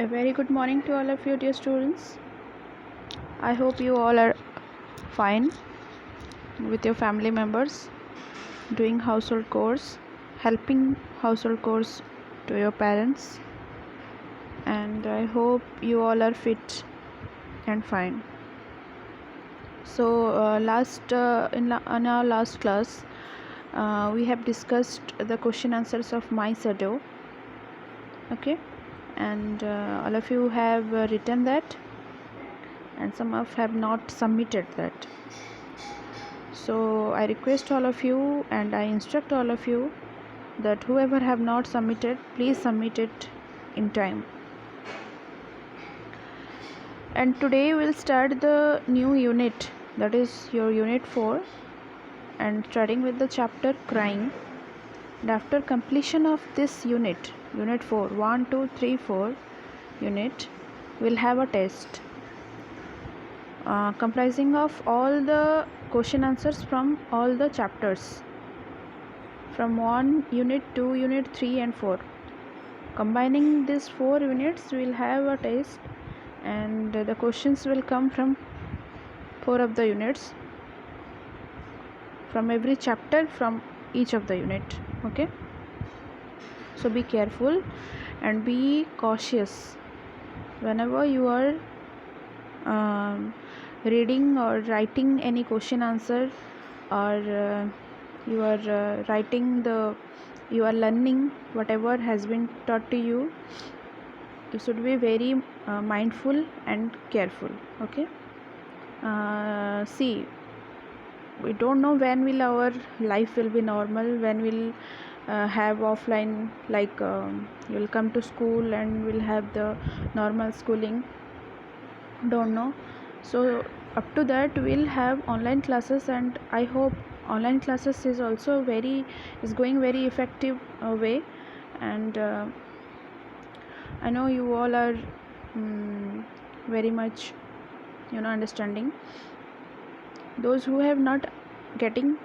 A very good morning to all of you, dear students. I hope you all are fine with your family members, doing household chores, helping household chores to your parents, and I hope you all are fit and fine. So, in our last class, we have discussed the question answers of My Shadow. Okay, and all of you have written that, and some of have not submitted that. So I request all of you and I instruct all of you that whoever have not submitted, please submit it in time. And today we'll start the new unit, that is your unit 4, and starting with the chapter Crying. And after completion of this unit 4, 1, 2, 3, 4 unit, we'll have a test comprising of all the question answers from all the chapters from 1 unit, 2 unit, 3 and 4. Combining these 4 units, we'll have a test and the questions will come from 4 of the units, from every chapter, from each of the unit. Okay, so be careful and be cautious whenever you are reading or writing any question answer, or you are you are learning whatever has been taught to you. You should be very mindful and careful. Okay, see, we don't know when will our life will be normal, when we'll have offline, like you'll come to school and we'll have the normal schooling, don't know. So up to that we'll have online classes, and I hope online classes is also going very effective way. And I know you all are very much understanding. Those who have not getting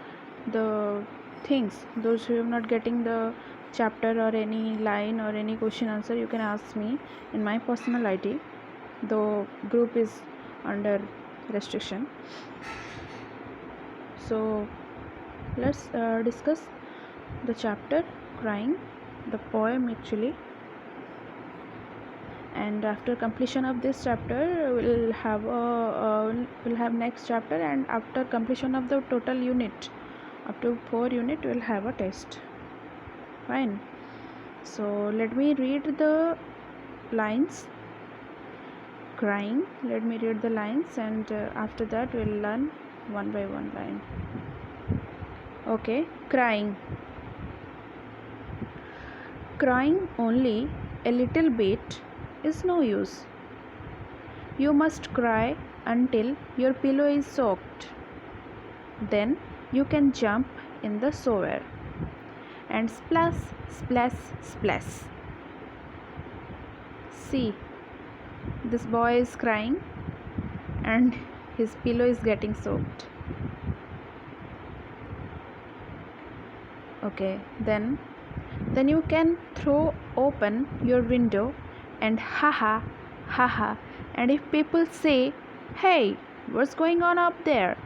the things, those who have not getting the chapter or any line or any question answer, you can ask me in my personal ID, though group is under restriction. So let's discuss the chapter Crying, the poem actually. And after completion of this chapter, we'll have next chapter, and after completion of the total unit, up to 4 unit, we'll have a test. Fine. So let me read the lines. Crying, let me read the lines, and after that we'll learn one by one line. Okay, crying. Crying only a little bit is no use. You must cry until your pillow is soaked. Then you can jump in the shower and splash, splash, splash. See, this boy is crying and his pillow is getting soaked. Okay, then you can throw open your window and haha, haha. And if people say, hey, what's going on up there?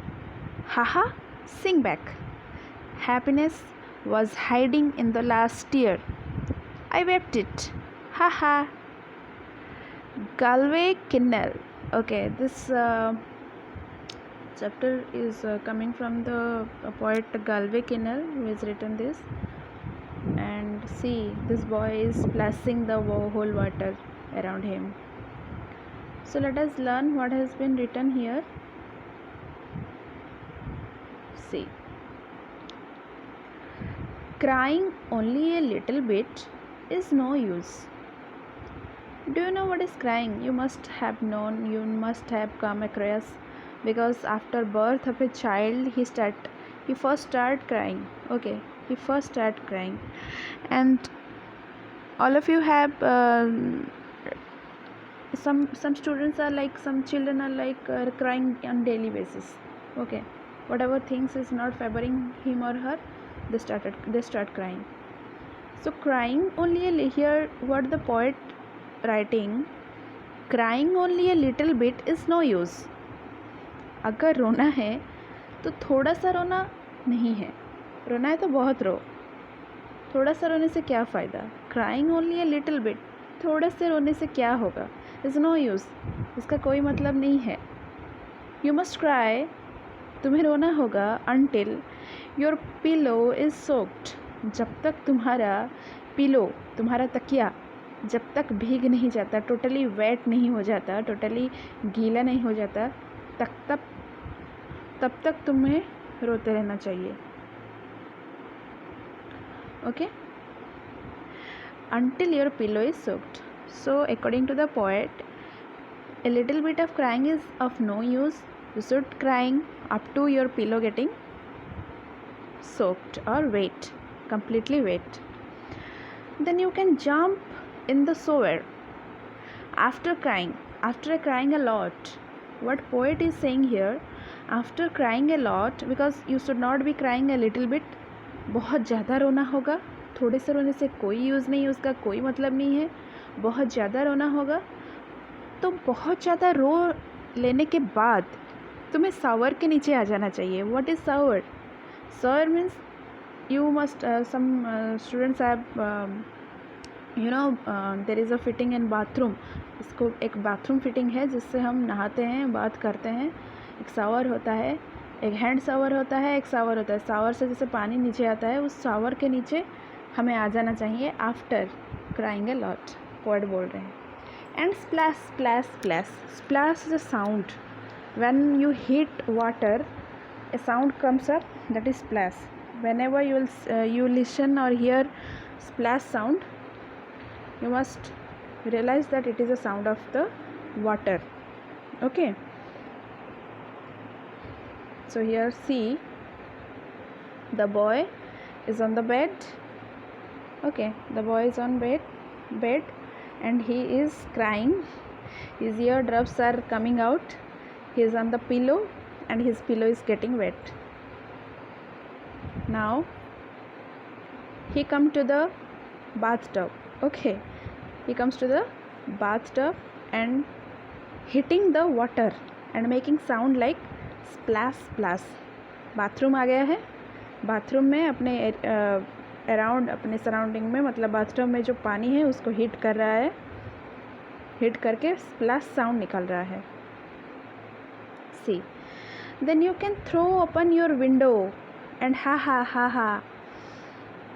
Haha, sing back. Happiness was hiding in the last tear. I wept it. Haha. Galway Kinnell. Okay, this chapter is coming from the poet Galway Kinnell, who has written this. And see, this boy is splashing the whole water around him. So let us learn what has been written here. See, crying only a little bit is no use. Do you know what is crying? You must have known, you must have come across, because after birth of a child he first start crying. Okay, he first start crying, and all of you have some students are like, some children are like crying on daily basis. Okay, whatever things is not favoring him or her, they start crying. So crying only here, what the poet writing, crying only a little bit is no use. अगर रोना है तो थोड़ा सा रोना नहीं है, रोना है तो बहुत रो। थोड़ा सा रोने से क्या फ़ायदा? Crying only a little bit, थोड़े से रोने से क्या होगा? इज़ नो यूज़, इसका कोई मतलब नहीं है। यू मस्ट क्राई, तुम्हें रोना होगा until your pillow is soaked, जब तक तुम्हारा पिलो, तुम्हारा तकिया जब तक भीग नहीं जाता, टोटली वेट नहीं हो जाता, टोटली गीला नहीं हो जाता, तब तक तुम्हें रोते रहना चाहिए। Okay, until your pillow is soaked. So according to the poet, a little bit of crying is of no use. You should crying up to your pillow getting soaked or wet, completely wet. Then you can jump in the shower after crying a lot. What poet is saying here, after crying a lot, because you should not be crying a little bit. बहुत ज़्यादा रोना होगा, थोड़े से रोने से कोई use नहीं, उसका कोई मतलब नहीं है। बहुत ज़्यादा रोना होगा तो बहुत ज़्यादा रो लेने के बाद तुम्हें शावर के नीचे आ जाना चाहिए। What is shower? Shower means you must some students have there is a fitting in bathroom. इसको एक बाथरूम फिटिंग है जिससे हम नहाते हैं, बात करते हैं। एक शावर होता है, एक हैंड शावर होता है, एक शावर होता है। शावर से जैसे पानी नीचे आता है, उस शावर के नीचे हमें आ जाना चाहिए after crying a lot, poet बोल रहे हैं। And splash splash splash, splash is a sound when you heat water, a sound comes up, that is splash. Whenever you listen or hear splash sound, you must realize that it is a sound of the water. Okay, so here see, the boy is on the bed. Okay, the boy is on bed and he is crying. His eardrops are coming out. He is on the pillow and his pillow is getting wet. Now he come to the bathtub. Okay, he comes to the bathtub and hitting the water and making sound like splash splash. Bathroom आ गया है, bathroom में अपने around, अपने surrounding में, मतलब bathroom में जो पानी है उसको हीट कर रहा है, हीट करके स्प्लैश साउंड निकल रहा है। See, then you can throw open your window and ha ha ha हा।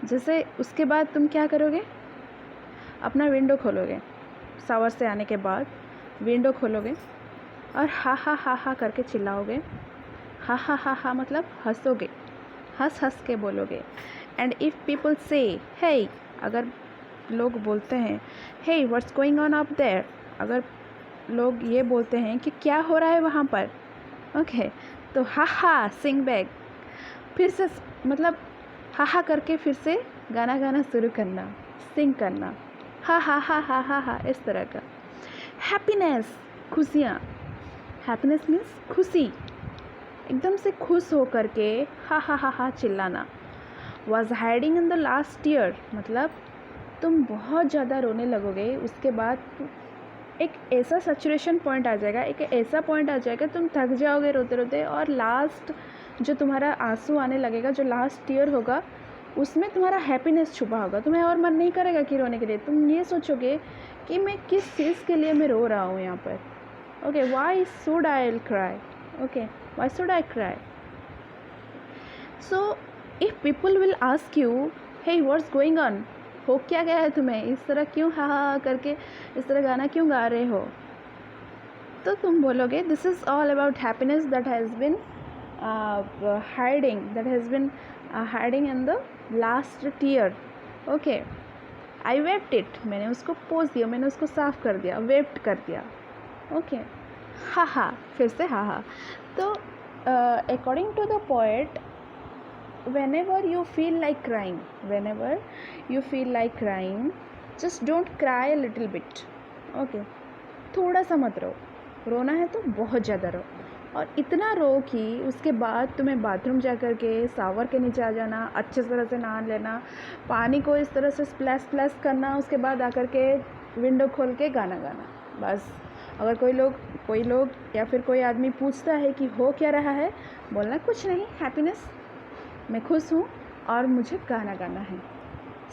जैसे उसके बाद तुम क्या करोगे, अपना विंडो खोलोगे, शावर से आने के बाद विंडो खोलोगे और हा हा हा हा करके चिल्लाओगे। हा हा हा हा मतलब हंसोगे, हंस हंस के बोलोगे। एंड इफ़ पीपल से हे, अगर लोग बोलते हैं hey what's going on up there, अगर लोग ये बोलते हैं कि क्या हो रहा है वहाँ पर, ओके, तो हा हा सिंग बैक, फिर से मतलब हा हा करके फिर से गाना गाना शुरू करना, सिंग करना, हा हा हा हा हा हा, इस तरह का। हैप्पीनेस, खुशियाँ, हैप्पीनेस मीन्स खुशी, एकदम से खुश हो करके हा हा हा हा चिल्लाना। Was hiding in the last year, मतलब तुम बहुत ज़्यादा रोने लगोगे, उसके बाद एक ऐसा सैचुरेशन पॉइंट आ जाएगा, एक ऐसा पॉइंट आ जाएगा तुम थक जाओगे रोते रोते, और लास्ट जो तुम्हारा आंसू आने लगेगा, जो लास्ट टीयर होगा, उसमें तुम्हारा हैप्पीनेस छुपा होगा। तुम्हें और मन नहीं करेगा कि रोने के लिए, तुम ये सोचोगे कि मैं किस चीज़ के लिए मैं रो रहा हूँ यहाँ पर। Okay, why should I cry, okay, why should I cry. So if people will ask you hey what's going on, हो क्या गया है तुम्हें, इस तरह क्यों हा हा करके इस तरह गाना क्यों गा रहे हो, तो तुम बोलोगे this is all about happiness that has been hiding in the last tear. Okay, I wept it, मैंने उसको पोंछ दिया, मैंने उसको साफ़ कर दिया, वेप्ट कर दिया। ओके, हा हा, फिर से हा हा। तो according to the poet, whenever you feel like crying, just don't cry a little bit. Okay, थोड़ा सा मत रो, रोना है तो बहुत ज़्यादा रो, और इतना रो कि उसके बाद तुम्हें बाथरूम जा कर के शावर के नीचे आ जाना, अच्छे तरह से नहा लेना, पानी को इस तरह से स्प्लैश स्प्लैश करना, उसके बाद आकर के विंडो खोल के गाना गाना, बस अगर कोई लोग या फिर कोई आदमी पूछता है कि हो क्या रहा है, बोलना कुछ नहीं, हैप्पीनेस, मैं खुश हूँ और मुझे गाना गाना है,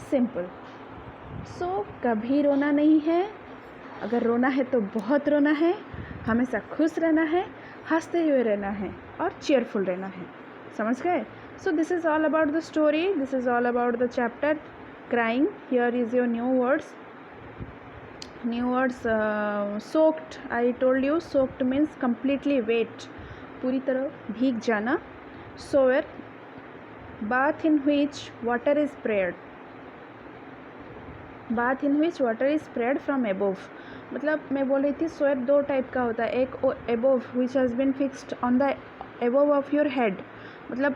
सिंपल। सो कभी रोना नहीं है, अगर रोना है तो बहुत रोना है, हमेशा खुश रहना है, हंसते हुए रहना है और चीयरफुल रहना है। समझ गए? So this is all about the story, this is all about the chapter crying. Here is your new words. Soaked, I told you soaked means completely wet, पूरी तरह भीग जाना। Shower, bath in which water is sprayed, bath in which water is sprayed from above, मतलब मैं बोल रही थी Zoar दो टाइप का होता है, एक above which has been fixed on the above of your head, मतलब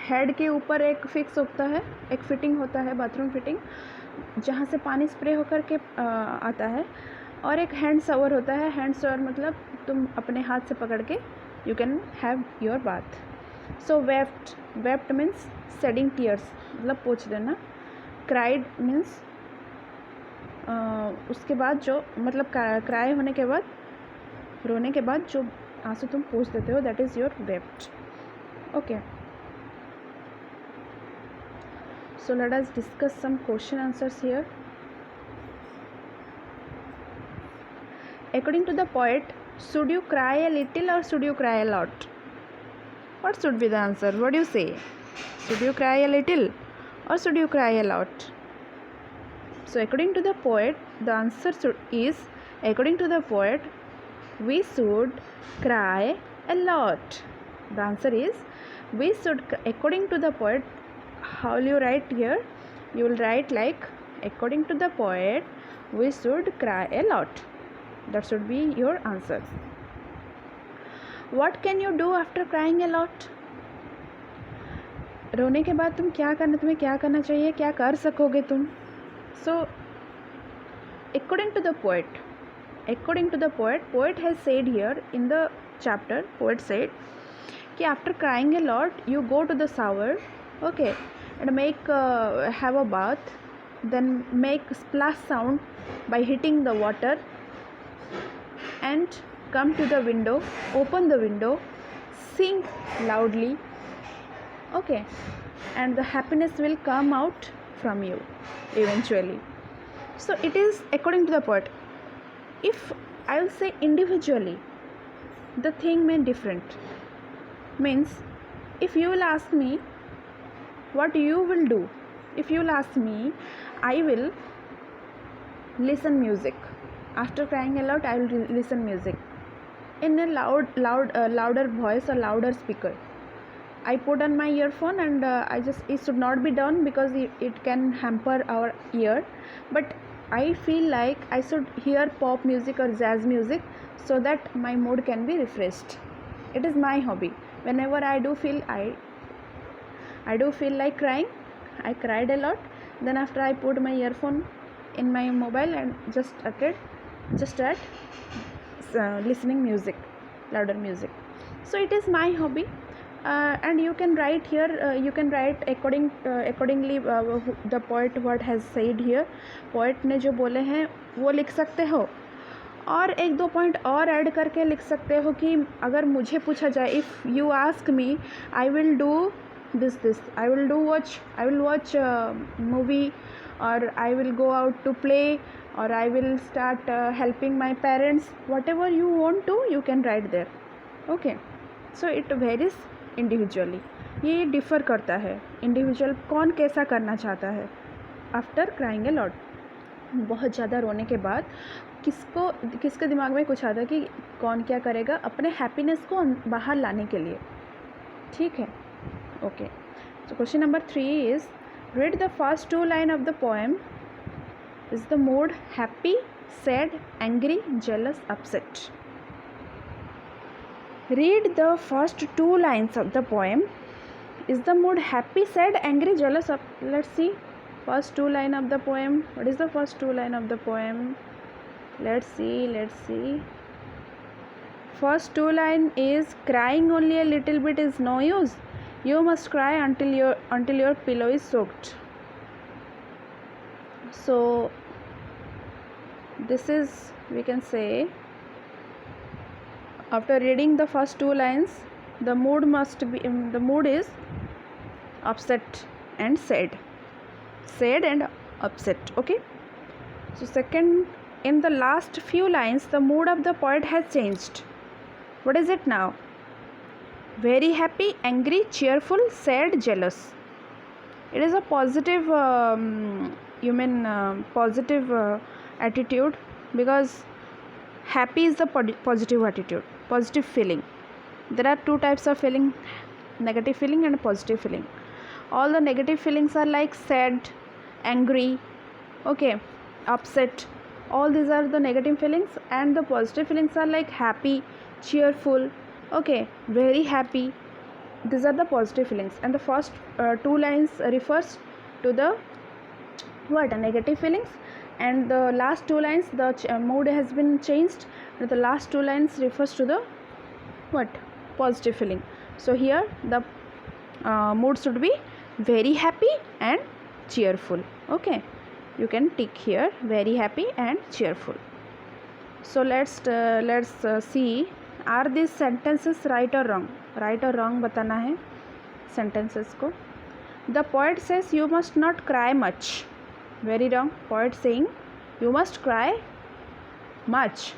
हेड के ऊपर एक फिक्स होता है, एक फिटिंग होता है, बाथरूम फिटिंग, जहाँ से पानी स्प्रे होकर के आता है, और एक हैंड शावर होता है। हैंड शावर मतलब तुम अपने हाथ से पकड़ के you can have your bath. So wept means shedding tears, मतलब पोंछ देना। क्राइड मीन्स उसके बाद जो, मतलब क्राई होने के बाद, रोने के बाद जो आंसू तुम पोंछ देते हो, that is your wept. Okay, so let us discuss some question answers here. According to the poet, should you cry a little or should you cry a lot? What should be the answer? What do you say? Should you cry a little or should you cry a lot? So according to the poet, the answer is, according to the poet, we should cry a lot. The answer is, we should, according to the poet. How will you write here? You will write like, according to the poet, we should cry a lot. That should be your answer. What can you do after crying a lot? रोने के बाद तुम्हें क्या करना चाहिए, क्या कर सकोगे तुम? So according to the poet, poet has said here in the chapter, poet said कि after crying a lot you go to the shower, okay, and make have a bath, then make splash sound by hitting the water, and come to the window, open the window, sing loudly, okay, and the happiness will come out from you eventually. So it is according to the poet. If I will say individually, the thing may different. Means, if you will ask me what you will do, if you will ask me, I will listen music. After crying a lot, I will listen music in a louder voice or louder speaker. I put on my earphone and it should not be done because it can hamper our ear, but I feel like I should hear pop music or jazz music so that my mood can be refreshed. It is my hobby. Whenever I do feel like crying, I cried a lot, then after I put my earphone in my mobile and just start listening music, louder music. So it is my hobby, and you can write here, you can write accordingly the poet what has said here. Poet ने जो बोले हैं वो लिख सकते हो, और एक दो पॉइंट और ऐड करके लिख सकते हो कि अगर मुझे पूछा जाए, if you ask me, I will do this, I will watch movie, और I will go out to play, और I will start helping my parents, whatever you want to, you can write there, okay. So it varies individually, ये differ करता है, individual कौन कैसा करना चाहता है आफ्टर क्राइंग ए लॉट. बहुत ज़्यादा रोने के बाद किसके दिमाग में कुछ आता है कि कौन क्या करेगा अपने हैप्पीनेस को बाहर लाने के लिए, ठीक है, okay. So question number 3 is, read the first 2 line of the poem. Is the mood happy, sad, angry, jealous, upset? Read the first 2 lines of the poem. Is the mood happy, sad, angry, jealous? Let's see. First 2 line of the poem. What is the first 2 line of the poem? Let's see. First 2 line is, crying only a little bit is no use. You must cry until your pillow is soaked. So this is, we can say, After reading the first two lines, the mood is upset and sad. Sad and upset. Okay. So second, in the last few lines, the mood of the poet has changed. What is it now? Very happy, angry, cheerful, sad, jealous. It is a positive, positive attitude, because happy is the positive attitude, positive feeling. There are two types of feeling: negative feeling and positive feeling. All the negative feelings are like sad, angry, okay, upset. All these are the negative feelings, and the positive feelings are like happy, cheerful, okay, very happy. These are the positive feelings, and the first two lines refers to the negative feelings, and the last two lines the mood has been changed, and the last two lines refers to the positive feeling. So here the mood should be very happy and cheerful. Okay, you can tick here, very happy and cheerful. So let's see, are these sentences right or wrong? Right or wrong बताना है sentences को. The poet says you must not cry much. Very wrong. Poet saying you must cry much,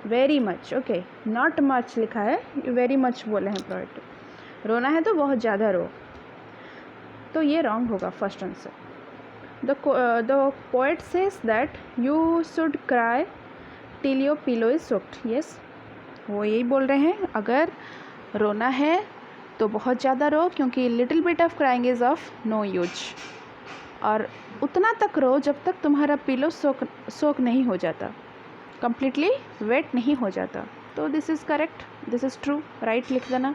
very much. Okay, not much लिखा है, very much बोले हैं poet. रोना है तो बहुत ज़्यादा रो, तो ये wrong होगा first answer. The poet says that you should cry till your pillow is soaked. Yes, वो यही बोल रहे हैं, अगर रोना है तो बहुत ज़्यादा रो, क्योंकि little bit of crying is of no use. और उतना तक रो जब तक तुम्हारा पिलो सोक नहीं हो जाता, कम्प्लीटली वेट नहीं हो जाता. तो this is correct, this is true, right लिख देना.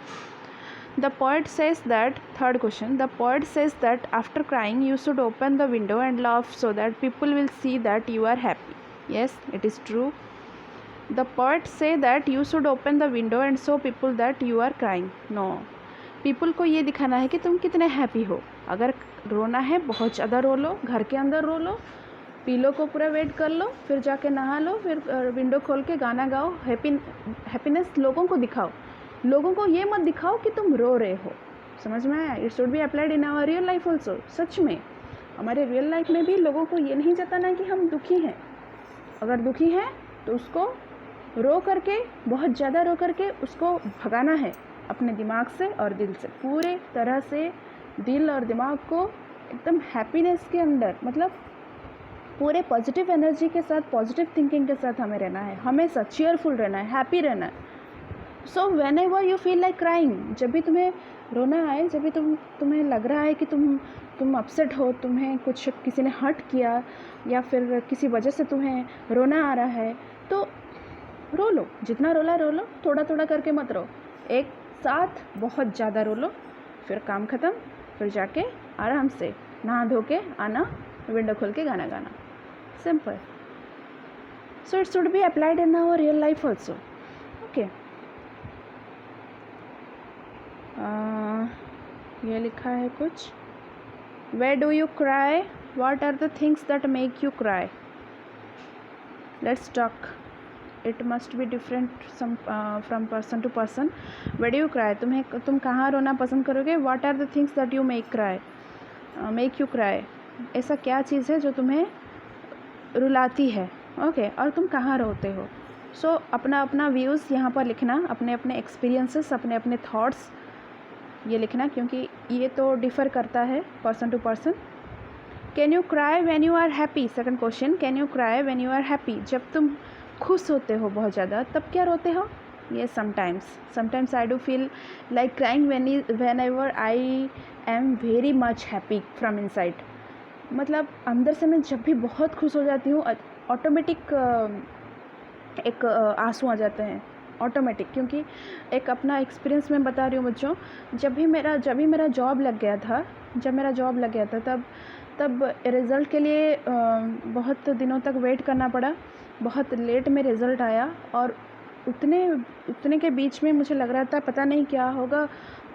The poet says that, third question, the poet says that after crying you should open the window and laugh so that people will see that you are happy. Yes, it is true. The poet say that you should open the window and show people that you are crying. No, people को ये दिखाना है कि तुम कितने happy हो. अगर रोना है बहुत ज़्यादा रो लो, घर के अंदर रो लो, पीलो को पूरा वेट कर लो, फिर जाके नहा लो, फिर विंडो खोल के गाना गाओ, हैप्पीनेस लोगों को दिखाओ. लोगों को ये मत दिखाओ कि तुम रो रहे हो. समझ में आया? It should be applied in our real life also. सच में हमारे रियल लाइफ में भी लोगों को ये नहीं जताना है कि हम दुखी हैं. अगर दुखी हैं तो उसको रो करके, बहुत ज़्यादा रो करके उसको भगाना है अपने दिमाग से और दिल से. पूरे तरह से दिल और दिमाग को एकदम हैप्पीनेस के अंदर, मतलब पूरे पॉजिटिव एनर्जी के साथ, पॉजिटिव थिंकिंग के साथ हमें रहना है. हमेशा चीयरफुल रहना है, हैप्पी रहना है. So when ever you feel like crying, जब भी तुम्हें रोना आए, जब भी तुम्हें लग रहा है कि तुम अपसेट हो, तुम्हें कुछ किसी ने हर्ट किया या फिर किसी वजह से तुम्हें रोना आ रहा है, तो रो लो. जितना रोला रो लो, थोड़ा थोड़ा करके मत रो. एक साथ बहुत ज़्यादा रो लो, फिर काम ख़त्म, फिर जाके आराम से नहा धो के आना, विंडो खोल के गाना गाना. Simple. So it should be applied in our real life also. Okay, ये लिखा है कुछ, where do you cry, what are the things that make you cry. Let's talk. It must be different from person to person. Where do you cry, तुम कहाँ रोना पसंद करोगे. What are the things that you make you cry, ऐसा क्या चीज़ है जो तुम्हें रुलाती है. ओके, और तुम कहाँ रोते हो. सो अपना अपना व्यूज़ यहाँ पर लिखना, अपने अपने एक्सपीरियंसेस, अपने अपने थॉट्स ये लिखना, क्योंकि ये तो डिफ़र करता है person to person. Can you cry when you are happy. Second question, can you cry when you are happy. जब तुम खुश होते हो बहुत ज़्यादा, तब क्या रोते हो. ये sometimes I do feel like crying when ever I am very much happy from inside. मतलब अंदर से मैं जब भी बहुत खुश हो जाती हूँ, ऑटोमेटिक एक आंसू आ जाते हैं ऑटोमेटिक. क्योंकि एक अपना एक्सपीरियंस मैं बता रही हूँ बच्चों. जब भी मेरा जॉब लग गया था, तब रिज़ल्ट के लिए बहुत दिनों तक वेट करना पड़ा. बहुत लेट में रिज़ल्ट आया, और उतने के बीच में मुझे लग रहा था पता नहीं क्या होगा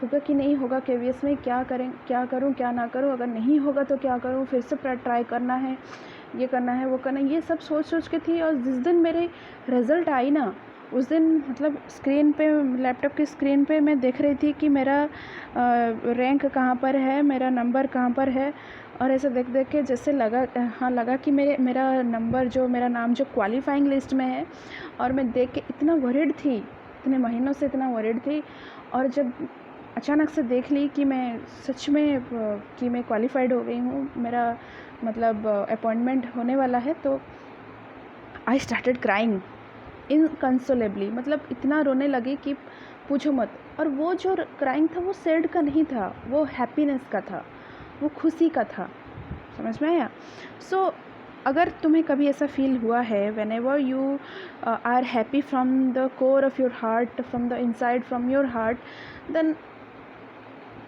कि नहीं होगा. KVS में क्या करूं क्या ना करूं, अगर नहीं होगा तो क्या करूं, फिर से ट्राई करना है, ये करना है, वो करना है, ये सब सोच के थी. और जिस दिन मेरे रिज़ल्ट आई ना, उस दिन मतलब स्क्रीन पे, लैपटॉप की स्क्रीन पे मैं देख रही थी कि मेरा रैंक कहाँ पर है, मेरा नंबर कहाँ पर है, और ऐसे देख देख के जैसे लगा कि मेरा नंबर, जो मेरा नाम जो क्वालिफाइंग लिस्ट में है, और मैं देख के इतना वरीड थी, इतने महीनों से इतना वरीड थी, और जब अचानक से देख ली कि मैं सच में कि मैं क्वालिफाइड हो गई हूँ, मेरा मतलब अपॉइंटमेंट होने वाला है, तो आई स्टार्टेड क्राइंग इनकंसोलेबली, मतलब इतना रोने लगी कि पूछो मत। और वो जो क्राइंग था वो सैड का नहीं था, वो हैप्पीनेस का था, वो खुशी का था। समझ में आया? सो अगर तुम्हें कभी ऐसा फील हुआ है, whenever you are happy from the core of your heart, from the inside from your heart, then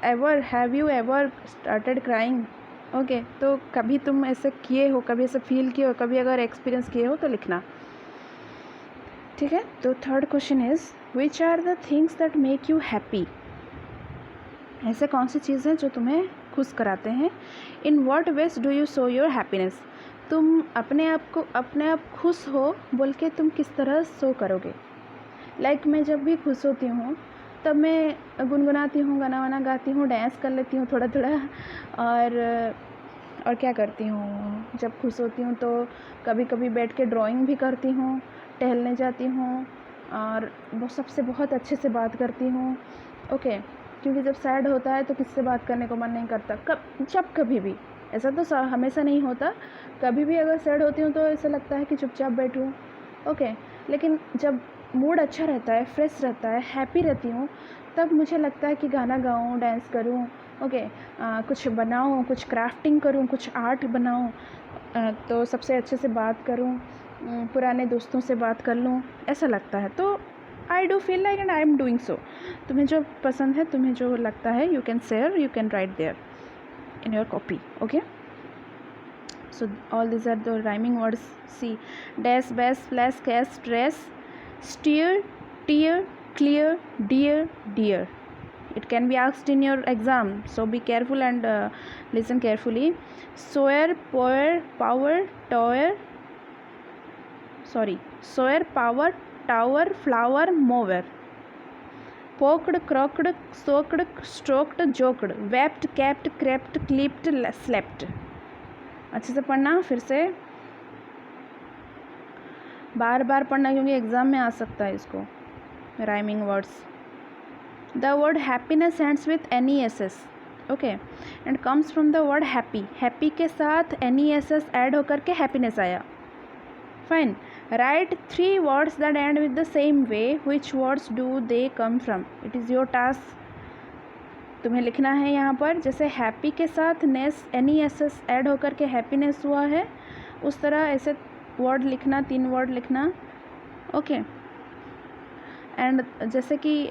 have you ever started crying? Okay, तो कभी तुम ऐसे किए हो, कभी ऐसे फील किए हो, कभी अगर एक्सपीरियंस किए हो तो लिखना, ठीक है? तो third question is which are the things that make you happy? ऐसे कौन सी चीज़ है जो तुम्हें खुश कराते हैं? In what ways do you show your happiness? तुम अपने आप खुश हो बोल के तुम किस तरह शो करोगे? लाइक मैं जब भी खुश होती हूँ तब मैं गुनगुनाती हूँ, गाना वाना गाती हूँ, डांस कर लेती हूँ थोड़ा थोड़ा, और क्या करती हूँ जब खुश होती हूँ तो कभी कभी बैठ के ड्राइंग भी करती हूँ, टहलने जाती हूँ, और वो सबसे बहुत अच्छे से बात करती हूँ। ओके, क्योंकि जब सैड होता है तो किससे बात करने को मन नहीं करता, जब कभी भी, ऐसा तो हमेशा नहीं होता, कभी भी अगर सैड होती हूँ तो ऐसा लगता है कि चुपचाप बैठूँ। ओके, लेकिन जब मूड अच्छा रहता है, फ्रेश रहता है, हैप्पी रहती हूँ, तब मुझे लगता है कि गाना गाऊँ, डांस करूँ, ओके, कुछ बनाऊँ, कुछ क्राफ्टिंग करूँ, कुछ आर्ट बनाऊँ, तो सबसे अच्छे से बात करूँ, पुराने दोस्तों से बात कर लूँ, ऐसा लगता है। तो I do feel like and I am doing so. तुम्हें जो पसंद है, तुम्हें जो लगता है, you can share, you can write there in your copy. Okay, so all these are the rhyming words. See, dash, bash, flash, cash, stress, steer, tear, clear, dear, dear. It can be asked in your exam, so be careful and listen carefully. Sower, power, tower, flower, mower. Poked, crooked, soaked, stroked, joked, wept, capped, crept, clipped, slept. अच्छे से पढ़ना, फिर से बार बार पढ़ना, क्योंकि exam में आ सकता है इसको, rhyming words. The word happiness ends with NESS, okay, and comes from the word happy. Happy के साथ NESS ऐड होकर के हैप्पीनेस आया. Fine. Write 3 words that end with the same way. Which words do they come from? It is your task. तुम्हें लिखना है यहाँ पर, जैसे हैप्पी के साथ NESS ऐड होकर के हैप्पीनेस हुआ है, उस तरह ऐसे वर्ड लिखना, 3 वर्ड लिखना. ओके, एंड जैसे कि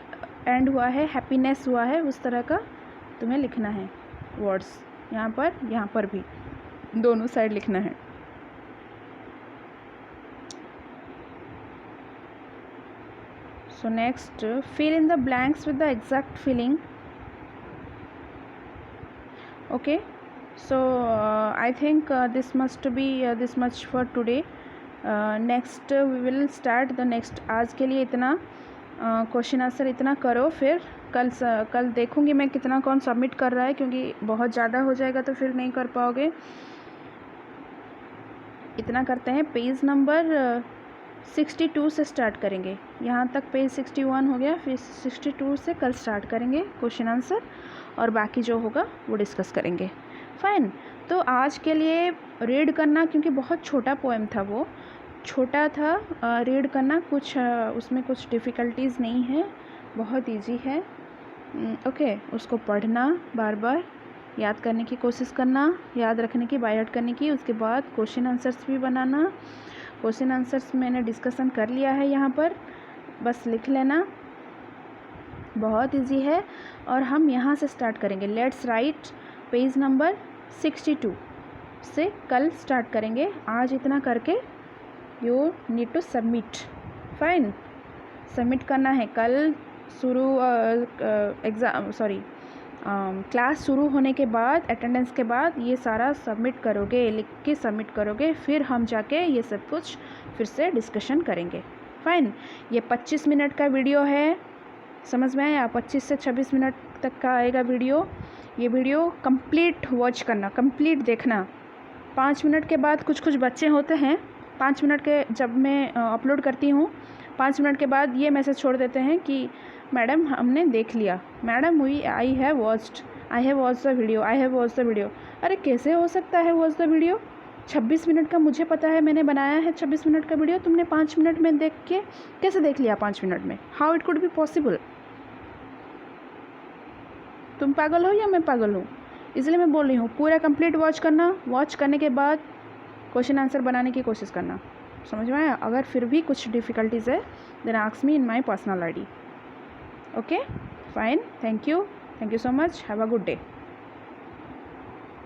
एंड हुआ है, हैप्पीनेस हुआ है, उस तरह का तुम्हें लिखना है वर्ड्स. यहाँ पर भी दोनों साइड लिखना है. So next, fill in the blanks with the exact feeling. Okay, so I think this must be this much for today. Next we will start the next. आज के लिए इतना, क्वेश्चन आंसर इतना करो, फिर कल देखूँगी मैं कितना कौन सबमिट कर रहा है, क्योंकि बहुत ज़्यादा हो जाएगा तो फिर नहीं कर पाओगे. इतना करते हैं. पेज नंबर 62 से स्टार्ट करेंगे. यहाँ तक पेज 61 हो गया, फिर 62 से कल स्टार्ट करेंगे क्वेश्चन आंसर, और बाकी जो होगा वो डिस्कस करेंगे. फाइन. तो आज के लिए रीड करना, क्योंकि बहुत छोटा पोएम था, वो छोटा था, रीड करना कुछ उसमें कुछ डिफ़िकल्टीज़ नहीं है, बहुत इजी है. ओके, उसको पढ़ना, बार बार याद करने की कोशिश करना, याद रखने की, बाय हार्ट करने की. उसके बाद क्वेश्चन आंसर्स भी बनाना. क्वेश्चन आंसर्स मैंने डिस्कशन कर लिया है यहाँ पर, बस लिख लेना, बहुत इजी है. और हम यहाँ से स्टार्ट करेंगे. लेट्स राइट पेज नंबर 62 से कल स्टार्ट करेंगे. आज इतना करके you need to submit. Fine, submit करना है. कल शुरू क्लास शुरू होने के बाद, अटेंडेंस के बाद ये सारा सबमिट करोगे, लिख के सबमिट करोगे, फिर हम जाके ये सब कुछ फिर से डिस्कशन करेंगे. फाइन। ये 25 मिनट का वीडियो है, समझ में आया? 25 से 26 मिनट तक का आएगा वीडियो। ये वीडियो कंप्लीट वॉच करना, कंप्लीट देखना। 5 मिनट के बाद कुछ कुछ बच्चे होते हैं, 5 मिनट के जब मैं अपलोड करती हूँ, 5 मिनट के बाद ये मैसेज छोड़ देते हैं कि मैडम हमने देख लिया, madam I have watched the video, I have watched the video. अरे कैसे हो सकता है वॉच द वीडियो? 26 मिनट का मुझे पता है, मैंने बनाया है 26 मिनट का वीडियो, तुमने 5 मिनट में देख के कैसे देख लिया 5 मिनट में? How it could be possible? तुम पागल हो या मैं पागल हूँ? इसलिए मैं बोल रही हूँ पूरा कंप्लीट वॉच करना, वॉच करने के बाद क्वेश्चन आंसर बनाने की कोशिश करना। समझ में आया? अगर फिर भी कुछ डिफ़िकल्टीज़ है then ask me in my personal ID। Okay fine, thank you so much, have a good day.